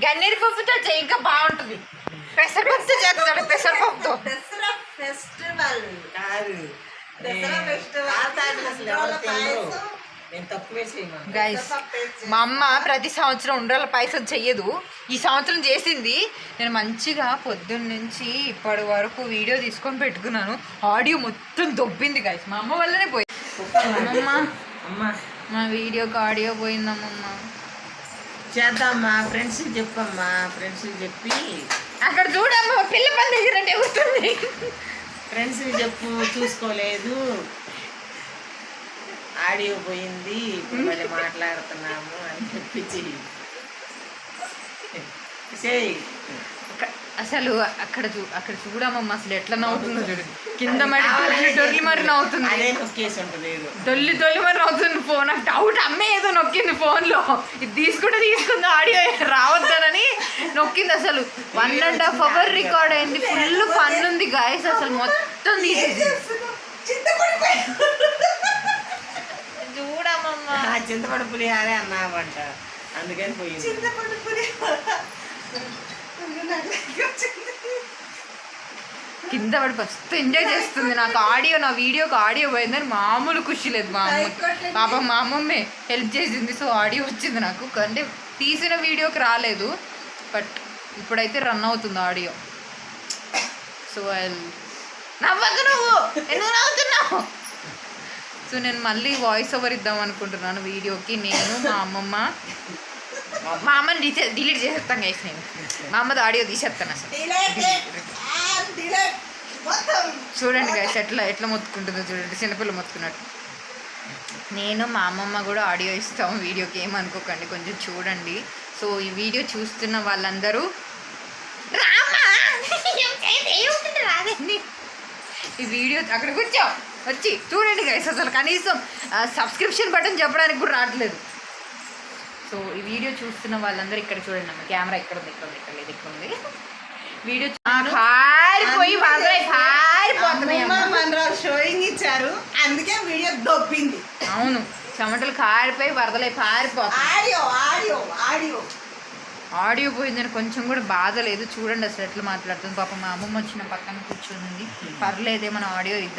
గన్నేరు పప్పుతో చేయి ఇంకా బాగుంటుంది. పెసరపప్పుతో చేస్తాడు. పెసరపప్పుతో ఫెస్టివల్ కాదు. గైస్ మా అమ్మ ప్రతి సంవత్సరం ఉండ్రాల పాయసం చెయ్యదు. ఈ సంవత్సరం చేసింది. నేను మంచిగా పొద్దున్న నుంచి ఇప్పటి వరకు వీడియో తీసుకొని పెట్టుకున్నాను. ఆడియో మొత్తం దొబ్బింది గైస్. మా అమ్మ వల్లనే పోయింది. అమ్మ మా వీడియోకి ఆడియో పోయిందమ్మమ్మ. చేద్దామ్మా ఫ్రెండ్స్ చెప్పమ్మా. ఫ్రెండ్స్ చెప్పి అక్కడ చూడమ్మా పిల్ల పని దగ్గర ఎగురుతుంది. ఫ్రెండ్స్ చెప్పు చూసుకోలేదు, ఆడియో పోయింది, ఇప్పుడు మళ్ళీ మాట్లాడుతున్నాము అని చెప్పించి అసలు అక్కడ చూడమ్మమ్మ అసలు ఎట్లా నవ్వుతుందో చూడు. కింద మరి డొల్లి మరి నవ్వుతుంది. అదే నొక్కేసి ఉంటుంది. డొల్లి మరి నవ్వుతుంది. ఫోన్ నాకు డౌట్ అమ్మే ఏదో నొక్కింది ఫోన్లో. ఇది తీసుకుంది ఆడియో రావద్దనని నొక్కింది. అసలు 1.5 hour రికార్డ్ అయింది. ఫుల్ ఫన్ ఉంది గాయస్. అసలు మొత్తం తీసేది. చూడమ్మమ్మ చింతపండు పులిహారే అన్నామంట, అందుకని పోయింది. కింద పడి ఫస్ట్ ఎంజాయ్ చేస్తుంది. నాకు ఆడియో నా వీడియోకి ఆడియో పోయిందని మామూలు ఖుషి లేదు. మా అమ్మ పాపం మా అమ్మమ్మే హెల్ప్ చేసింది. సో ఆడియో వచ్చింది నాకు. అంటే తీసిన వీడియోకి రాలేదు, బట్ ఇప్పుడైతే రన్ అవుతుంది ఆడియో. సో నవ్వకు నువ్వు, ఎందుకు నవ్వుతున్నావు? సో నేను మళ్ళీ వాయిస్ ఓవర్ ఇద్దాం అనుకుంటున్నాను వీడియోకి. నేను మా అమ్మమ్మ మా అమ్మని డిలీట్ చేసేస్తాను గైస్. నేను మా అమ్మది ఆడియో తీసేస్తాను అసలు. చూడండి గైస్ ఎట్లా మొత్తుకుంటుందో చూడండి, చిన్నపిల్ల మొత్తుకున్నట్టు. నేను మా అమ్మమ్మ కూడా ఆడియో ఇస్తాము వీడియోకి, ఏమనుకోకండి, కొంచెం చూడండి. సో ఈ వీడియో చూస్తున్న వాళ్ళందరూ రాదండి ఈ వీడియో అక్కడ కూర్చో వచ్చి చూడండి గైస్. అసలు కనీసం సబ్స్క్రిప్షన్ బటన్ చెప్పడానికి కూడా రావట్లేదు. సో ఈ వీడియో చూస్తున్న వాళ్ళందరూ ఇక్కడ చూడండి. అమ్మ కెమెరా ఇక్కడ ఉంది. వీడియో కారిపోయి షోయింగ్ ఇచ్చారు, అందుకే వీడియో దొబ్బింది. అవును, చెమటలు కారిపోయి వరదలై పారిపోతాయి. ఆడియో పోయిందని కొంచెం కూడా బాధ లేదు. చూడండి అసలు ఎట్లా మాట్లాడుతుంది. పాపం మా అమ్మమ్మ వచ్చిన పక్కన కూర్చొని ఉంది. పర్లేదే మన ఆడియో ఇద్దాం.